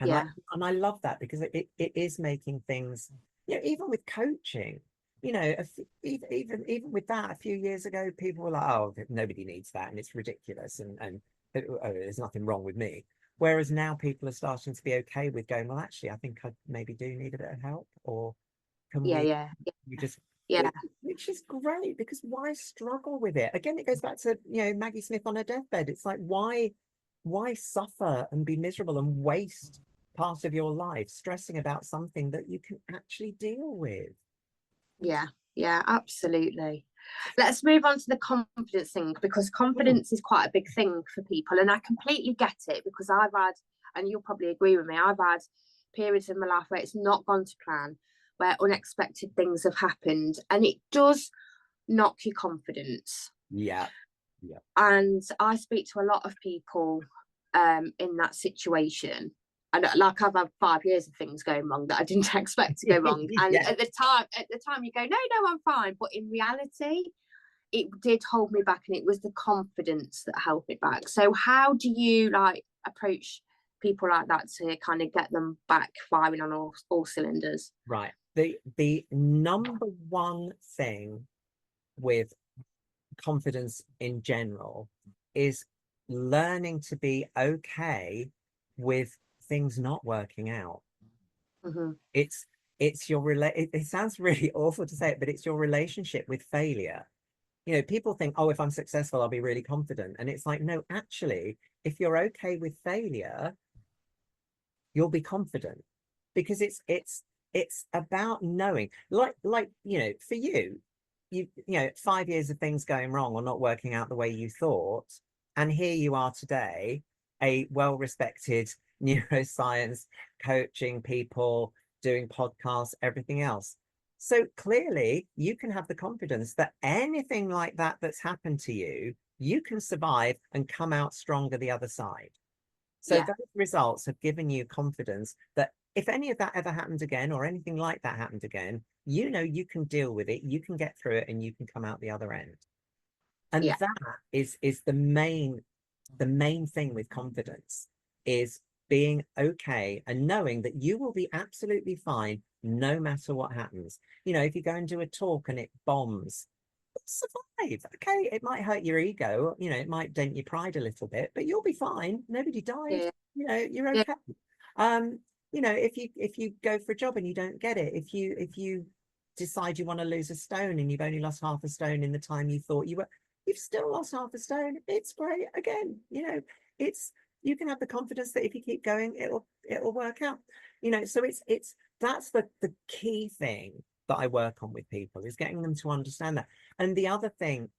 And I yeah, and I love that because it is making things, you know, even with coaching, you know, even with that, a few years ago, people were like, oh, nobody needs that and it's ridiculous and oh, there's nothing wrong with me. Whereas now people are starting to be okay with going, well, actually, I think I maybe do need a bit of help, or can yeah, we yeah, you just yeah, which is great, because why struggle with it? Again, it goes back to, you know, Maggie Smith on her deathbed. It's like, why suffer and be miserable and waste part of your life stressing about something that you can actually deal with? yeah, yeah, absolutely. Let's move on to the confidence thing because Mm. confidence is quite a big thing for people, and I completely get it because and you'll probably agree with me, I've had periods in my life where it's not gone to plan, where unexpected things have happened, and it does knock your confidence. Yeah. And I speak to a lot of people in that situation. And like, I've had 5 years of things going wrong that I didn't expect to go wrong. And Yeah. at the time you go, no, I'm fine. But in reality, it did hold me back, and it was the confidence that held me back. So how do you like approach people like that to kind of get them back firing on all cylinders? Right. The number one thing with confidence in general is learning to be okay with things not working out. Mm-hmm. It's your it sounds really awful to say it, but it's your relationship with failure. You know, people think, oh, if I'm successful, I'll be really confident. And it's like, no, actually, if you're okay with failure, you'll be confident, because it's about knowing, like, you know, for you know, 5 years of things going wrong or not working out the way you thought, and here you are today, a well-respected neuroscience coaching people, doing podcasts, everything else. So clearly you can have the confidence that anything like that that's happened to you, you can survive and come out stronger the other side. So Yeah. those results have given you confidence that if any of that ever happened again, or anything like that happened again, you know, you can deal with it, you can get through it, and you can come out the other end. And Yeah. that is the main thing with confidence, is being okay and knowing that you will be absolutely fine no matter what happens. You know, if you go and do a talk and it bombs, survive. Okay, it might hurt your ego, you know, it might dent your pride a little bit, but you'll be fine. Nobody died. Yeah. You know, you're Yeah. okay. You know, if you go for a job and you don't get it, if you decide you want to lose a stone and you've only lost half a stone in the time you thought you were, you've still lost half a stone. It's great. Again, you know, it's, you can have the confidence that if you keep going, it'll work out. You know, so it's that's the key thing that I work on with people, is getting them to understand that. And the other thing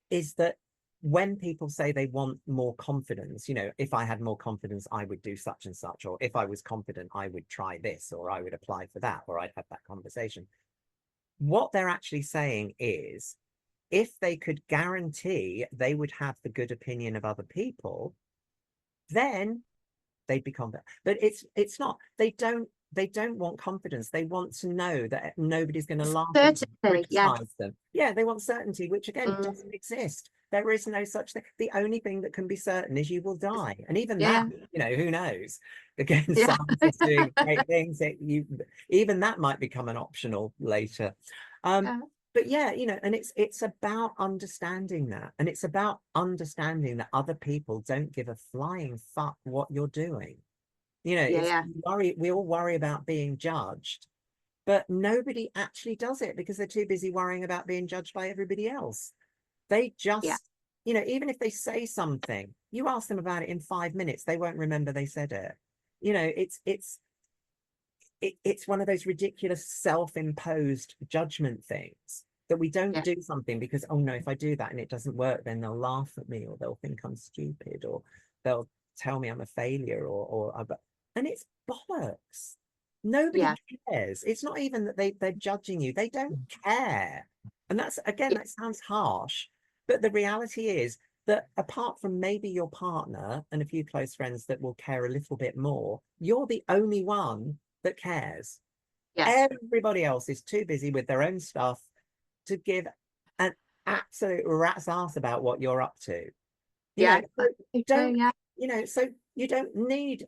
is that when people say they want more confidence, you know, if I had more confidence, I would do such and such, or if I was confident, I would try this, or I would apply for that, or I'd have that conversation. What they're actually saying is, if they could guarantee they would have the good opinion of other people, then they'd be confident. But it's not, they don't want confidence. They want to know that nobody's going to laugh at them, Certainly. Yeah. criticize them. Yeah, they want certainty, which again Mm. doesn't exist. There is no such thing. The only thing that can be certain is you will die, and even Yeah. that, you know, who knows? Again, Yeah. science is doing great things. Even that might become an optional later. Yeah. But yeah, you know, and it's about understanding that, and it's about understanding that other people don't give a flying fuck what you're doing. You know, it's Yeah. we all worry about being judged, but nobody actually does it because they're too busy worrying about being judged by everybody else. They Yeah. just, you know, even if they say something, you ask them about it in 5 minutes, they won't remember they said it. You know, it's one of those ridiculous self-imposed judgment things, that we don't Yeah. do something because, oh no, if I do that and it doesn't work, then they'll laugh at me, or they'll think I'm stupid, or they'll tell me I'm a failure, and it's bollocks. Nobody Yeah. cares. It's not even that they're judging you. They don't care. And that's, again, that sounds harsh, but the reality is that apart from maybe your partner and a few close friends that will care a little bit more, you're the only one that cares. Yeah. Everybody else is too busy with their own stuff to give an absolute rat's ass about what you're up to. You Yeah. know, so don't, Yeah. you know, so you don't need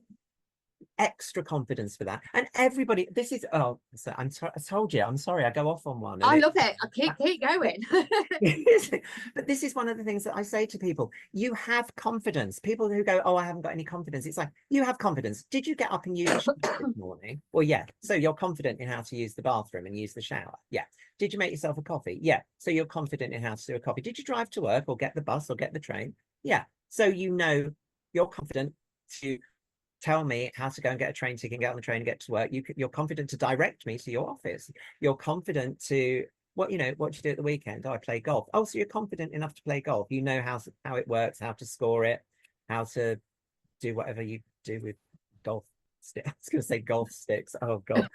extra confidence for that. And everybody, this is, oh, so I told you, I'm sorry, I go off on one. I love it. I keep going. But this is one of the things that I say to people. You have confidence. People who go, oh, I haven't got any confidence. It's like, you have confidence. Did you get up and use the shower this morning? Well, yeah. So you're confident in how to use the bathroom and use the shower. Yeah. Did you make yourself a coffee? Yeah. So you're confident in how to do a coffee. Did you drive to work or get the bus or get the train? Yeah. So you know, you're confident to tell me how to go and get a train ticket and get on the train and get to work. You're confident to direct me to your office. You're confident to, what, you know, what do you do at the weekend? Oh, I play golf. Oh, so you're confident enough to play golf. You know how it works, how to score it, how to do whatever you do with golf stick. I was going to say golf sticks. Oh God.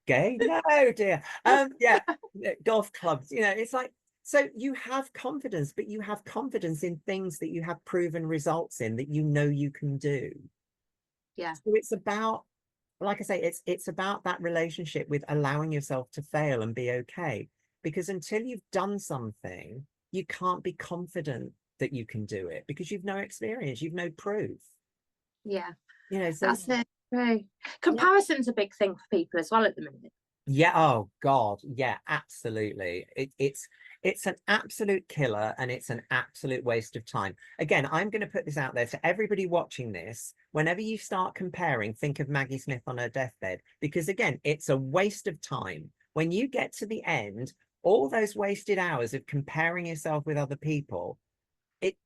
Gay? No, dear. Yeah, golf clubs. You know, it's like, so you have confidence, but you have confidence in things that you have proven results in that you know you can do. Yeah. So it's about, like I say, it's about that relationship with allowing yourself to fail and be okay. Because until you've done something, you can't be confident that you can do it because you've no experience, you've no proof. Yeah. You know, so That's it. Right. yeah. Comparison's a big thing for people as well at the minute. Yeah, oh God, yeah, absolutely. It's an absolute killer and it's an absolute waste of time. Again, I'm going to put this out there to everybody watching this. Whenever you start comparing, think of Maggie Smith on her deathbed, because again, it's a waste of time. When you get to the end, all those wasted hours of comparing yourself with other people, it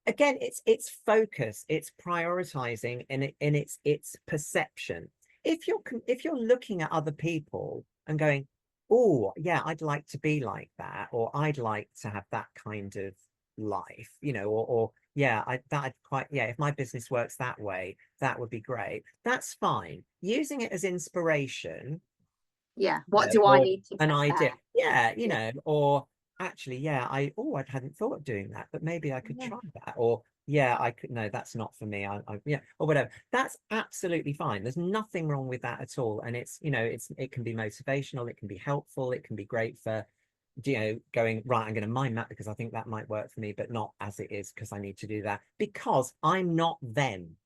again, it's focus, it's prioritizing, and it's perception. If you're looking at other people and going, oh yeah, I'd like to be like that, or I'd like to have that kind of life, you know, or yeah, I'd quite, yeah, if my business works that way, that would be great. That's fine. Using it as inspiration, Yeah. What do I or need to an get idea, there? yeah, you Yeah. know, or actually, yeah, I hadn't thought of doing that, but maybe I could Yeah. try that, or yeah, I could, no, that's not for me, yeah, or whatever. That's absolutely fine. There's nothing wrong with that at all. And it's, you know, it can be motivational, it can be helpful, it can be great for, you know, going, right, I'm going to mind that because I think that might work for me, but not as it is because I need to do that because I'm not them.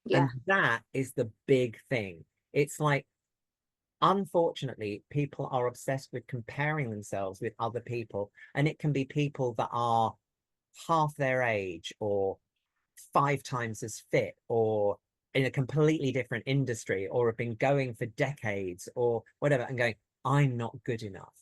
Yeah. And that is the big thing. It's like, unfortunately, people are obsessed with comparing themselves with other people, and it can be people that are half their age or 5 times as fit or in a completely different industry or have been going for decades or whatever, and going, I'm not good enough.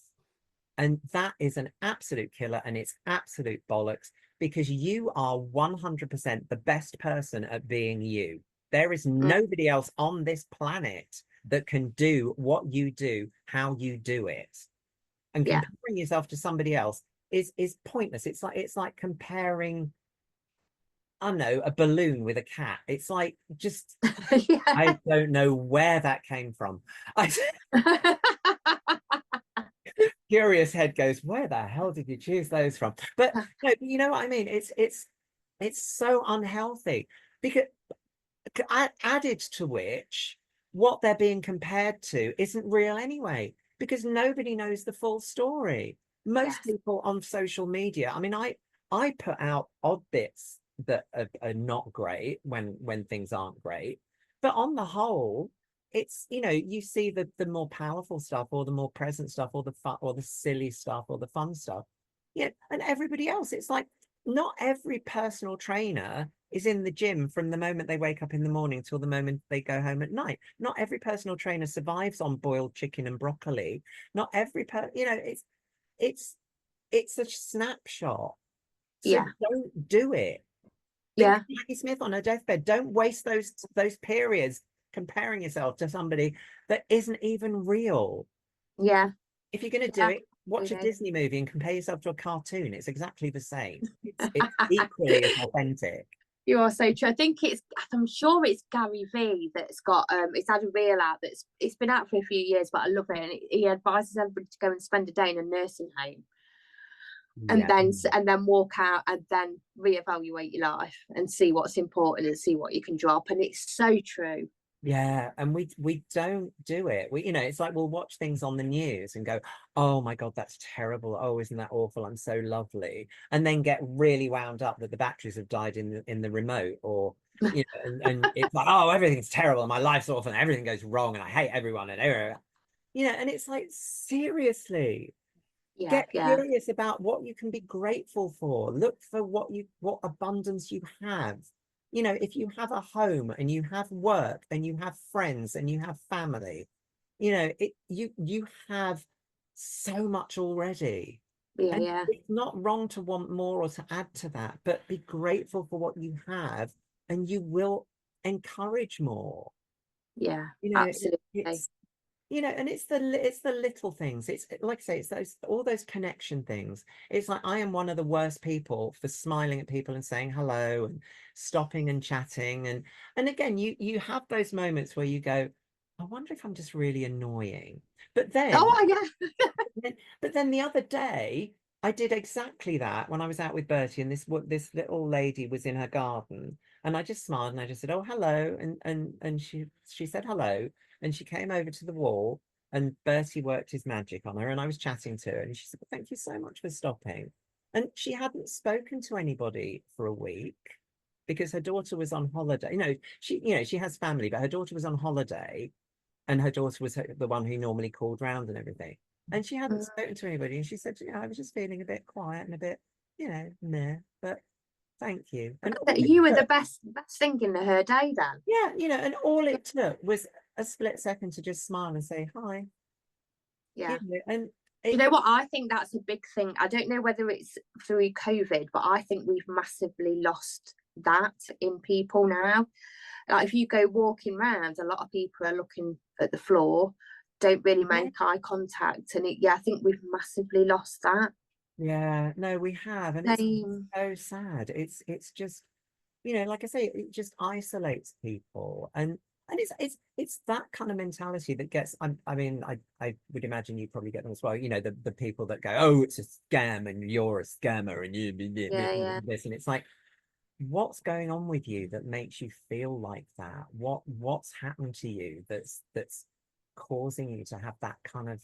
And that is an absolute killer, and it's absolute bollocks, because you are 100% the best person at being you. There is Mm. nobody else on this planet that can do what you do, how you do it. And Yeah. comparing yourself to somebody else is pointless. It's like comparing, I don't know, a balloon with a cat. It's like, just, Yeah. I don't know where that came from. Curious head goes, where the hell did you choose those from? But no, you know what I mean? It's so unhealthy, because added to which, what they're being compared to isn't real anyway, because nobody knows the full story. Most Yes. people on social media, I mean, I put out odd bits that are not great when things aren't great, but on the whole, it's, you know, you see the more powerful stuff or the more present stuff or the fun or the silly stuff or the fun stuff, yeah, and everybody else, it's like, not every personal trainer is in the gym from the moment they wake up in the morning till the moment they go home at night. Not every personal trainer survives on boiled chicken and broccoli. Not every you know, it's it's a snapshot. So Yeah. don't do it. Think Yeah. of Maggie Smith on her deathbed. Don't waste those periods comparing yourself to somebody that isn't even real. Yeah. If you're going to do Yeah. it, watch a Absolutely. Disney movie and compare yourself to a cartoon. It's exactly the same. It's equally as authentic. You are so true. I think I'm sure it's Gary Vee that's got it's had a reel out it's been out for a few years, but I love it. And he advises everybody to go and spend a day in a nursing home and Yeah. then walk out and then reevaluate your life and see what's important and see what you can drop. And it's so true. Yeah, and we don't do it. We, you know, it's like we'll watch things on the news and go, oh my God, that's terrible. Oh, isn't that awful? I'm so lovely. And then get really wound up that the batteries have died in the remote, or you know, and it's like, oh, everything's terrible, and my life's awful, and everything goes wrong, and I hate everyone, and everything. You know, and it's like, seriously, Yeah, get yeah, curious about what you can be grateful for. Look for what abundance you have. You know, if you have a home and you have work and you have friends and you have family, you know, you have so much already. yeah, And yeah, it's not wrong to want more or to add to that, but be grateful for what you have, and you will encourage more. yeah, You know, absolutely. it's and it's the little things. It's like I say, it's those all those connection things. It's like I am one of the worst people for smiling at people and saying hello and stopping and chatting. And again, you have those moments where you go, I wonder if I'm just really annoying. But then Oh yeah. but then the other day, I did exactly that when I was out with Bertie, and this little lady was in her garden, and I just smiled and I just said, "Oh, hello," and she said hello, and she came over to the wall, and Bertie worked his magic on her, and I was chatting to her, and she said, well, "Thank you so much for stopping," and she hadn't spoken to anybody for a week because her daughter was on holiday. She has family, but her daughter was on holiday, and her daughter was the one who normally called round and everything. And she hadn't spoken to anybody. And she said, I was just feeling a bit quiet and a bit, meh, but thank you. And all That it you were the took, best thing in her day then. yeah, and all it took was a split second to just smile and say hi. Yeah. And You it, know what? I think that's a big thing. I don't know whether it's through COVID, but I think we've massively lost that in people now. Like if you go walking around, a lot of people are looking at the floor, don't really yeah, make eye contact, and I think we've massively lost that. yeah, no, we have, and it's Same. so sad. It's just, like I say, it just isolates people, and it's that kind of mentality that gets. I mean, I would imagine you probably get them as well. The people that go, oh, it's a scam, and you're a scammer, and you Yeah, yeah. this, and it's like, what's going on with you that makes you feel like that? What's happened to you that's causing you to have that kind of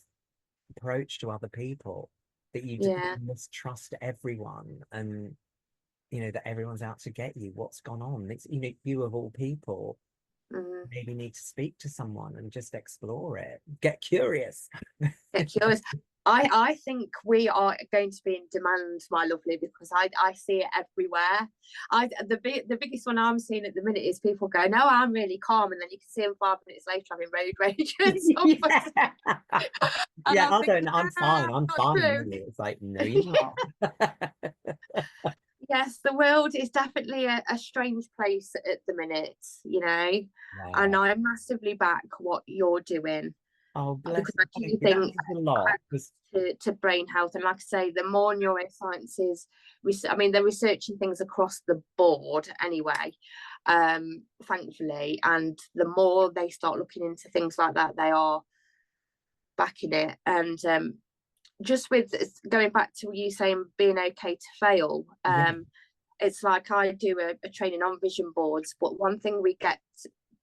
approach to other people, that you Yeah. mistrust everyone, and that everyone's out to get you? What's gone on? It's you of all people Mm. maybe need to speak to someone and just explore it, get curious. Get curious. I think we are going to be in demand, my lovely, because I see it everywhere. The biggest one I'm seeing at the minute is people go, no, I'm really calm, and then you can see them 5 minutes later having road rage and stuff. Yeah. And Yeah, I'm I thinking, don't know, ah, I'm not fine, true. really. It's like, no, you're not. Yes, the world is definitely a strange place at the minute, and Yeah. I massively back what you're doing Oh, bless because you. I Thank do you. That think means a lot. Because to brain health, and like I say, the more neurosciences, I mean, they're researching things across the board anyway, thankfully, and the more they start looking into things like that, they are backing it. And just with going back to you saying being okay to fail, yeah. it's like I do a training on vision boards, but one thing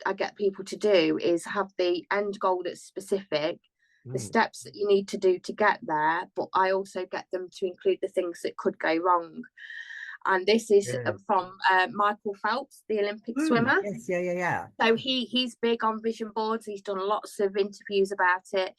I get people to do is have the end goal that's specific, the Mm. steps that you need to do to get there, but I also get them to include the things that could go wrong. And this is Yeah. from Michael Phelps, the Olympic Mm. swimmer. Yes, yeah, yeah, yeah. So he's big on vision boards. He's done lots of interviews about it,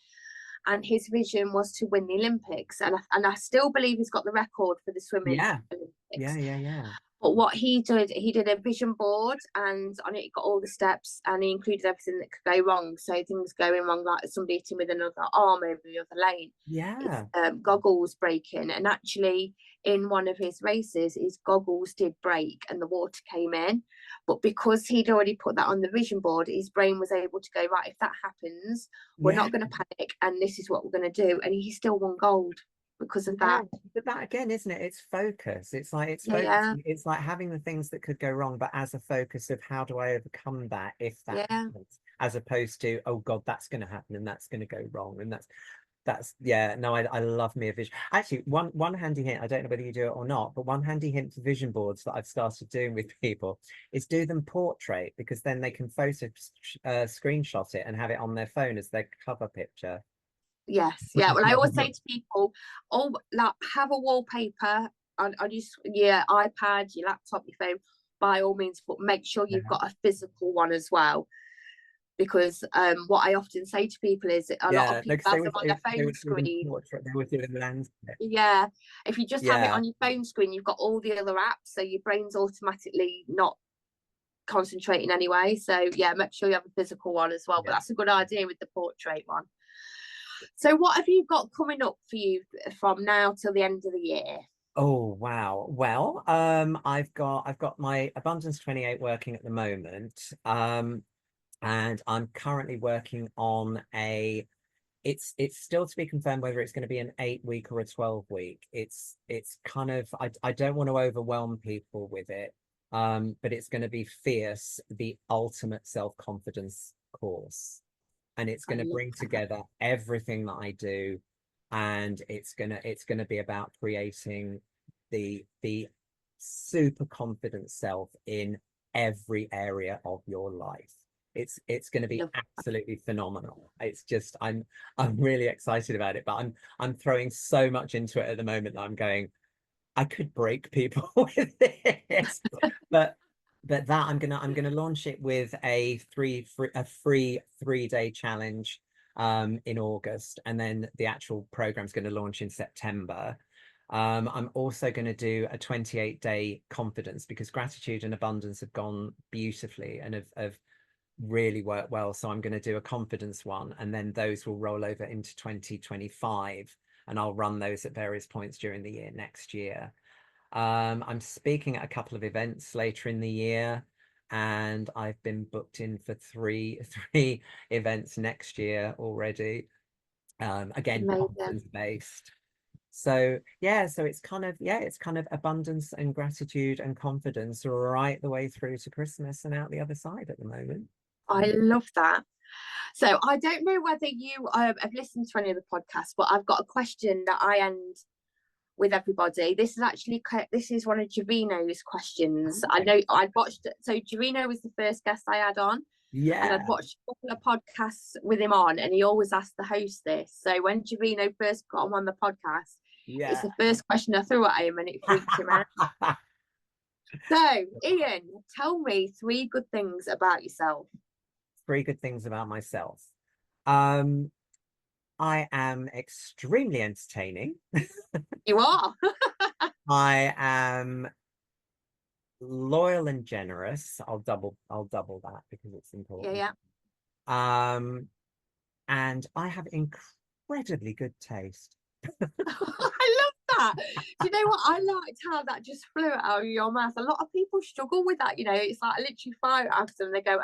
and his vision was to win the Olympics. And I still believe he's got the record for the swimming Yeah. Yeah, Olympics. yeah, yeah. But what he did a vision board, and on it he got all the steps, and he included everything that could go wrong. So things going wrong, like somebody hitting with another arm over the other lane, it's Yeah. goggles breaking. And actually, in one of his races, his goggles did break, and the water came in. But because he'd already put that on the vision board, his brain was able to go, right, if that happens, we're Yeah. not going to panic, and this is what we're going to do. And he still won gold because of Yeah, that. but that again, isn't it? It's focus. It's like it's Yeah, focus. yeah, It's like having the things that could go wrong, but as a focus of how do I overcome that if that yeah. happens, as opposed to, oh God, that's going to happen and that's going to go wrong. And that's yeah, no, I love me a vision. Actually, one handy hint, I don't know whether you do it or not, but one handy hint for vision boards that I've started doing with people is do them portrait, because then they can screenshot it and have it on their phone as their cover picture. Yes, yeah. Well, I always say to people, oh, like have a wallpaper on your iPad, your laptop, your phone, by all means, but make sure you've Yeah. got a physical one as well. Because what I often say to people is a lot of Yeah, people because have them on their they phone would do them screen. portrait, they would do them landscape. Yeah, if you just have it Yeah, on your phone screen, you've got all the other apps, so your brain's automatically not concentrating anyway. So yeah, make sure you have a physical one as well. But yeah. that's a good idea with the portrait one. So what have you got coming up for you from now till the end of the year? Oh wow. Well, I've got my Abundance 28 working at the moment. And I'm currently working on a it's still to be confirmed whether it's going to be an 8-week or a 12-week. It's kind of, I don't want to overwhelm people with it, but it's going to be Fierce, the ultimate self-confidence course, and it's going to bring together everything that I do, and it's gonna be about creating the super confident self in every area of your life. It's going to be absolutely phenomenal. It's just I'm really excited about it, but I'm throwing so much into it at the moment that I'm going, I could break people with this, but that I'm gonna launch it with a free 3-day challenge in August, and then the actual program's going to launch in September. I'm also going to do a 28-day confidence, because gratitude and abundance have gone beautifully and have really worked well. So I'm going to do a confidence one, and then those will roll over into 2025, and I'll run those at various points during the year next year. I'm speaking at a couple of events later in the year, and I've been booked in for three events next year already. Again, confidence based. So yeah, so it's kind of abundance and gratitude and confidence right the way through to Christmas and out the other side at the moment. I love that. So I don't know whether you have listened to any of the podcasts, but I've got a question that I end with everybody. This is one of Javino's questions. I know I'd watched it. So Javino was the first guest I had on. Yeah. And I'd watched a couple of podcasts with him on, and he always asked the host this. So when Javino first got him on the podcast, it's the first question I threw at him, and it freaked him out. So Ian, tell me 3 good things about yourself. 3 good things about myself. I am extremely entertaining. You are. I am loyal and generous. I'll double that because it's important. Yeah. And I have incredibly good taste. I love that. Do you know what? I liked how that just flew out of your mouth. A lot of people struggle with that, it's like literally fire out of them. They go,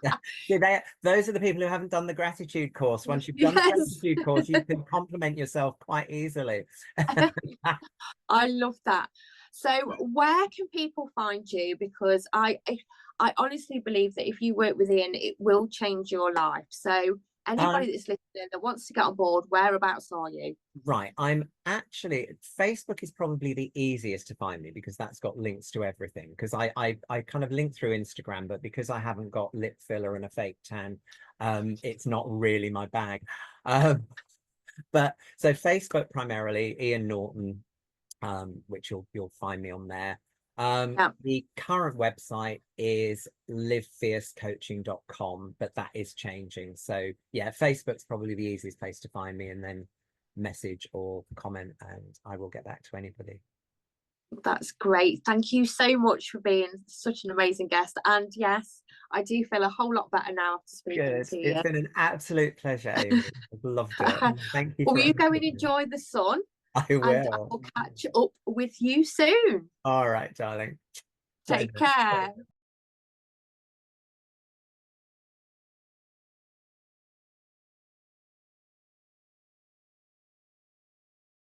Yeah. See, those are the people who haven't done the gratitude course. Once you've done the gratitude course, you can compliment yourself quite easily. I love that. So where can people find you? Because I honestly believe that if you work with Ian, it will change your life. So anybody that's listening that wants to get on board, whereabouts are you? Right, I'm actually, Facebook is probably the easiest to find me, because that's got links to everything, because I kind of link through Instagram, but because I haven't got lip filler and a fake tan, it's not really my bag. But so Facebook primarily, Ian Norton, which you'll find me on there. The current website is livefiercecoaching.com, but that is changing. So yeah, Facebook's probably the easiest place to find me, and then message or comment, and I will get back to anybody. That's great. Thank you so much for being such an amazing guest. And yes, I do feel a whole lot better now after speaking to you. It's been an absolute pleasure, Amy. I've loved it. Thank you. Well, you go and enjoy the sun. I will. And I will catch up with you soon. All right, darling. Take care.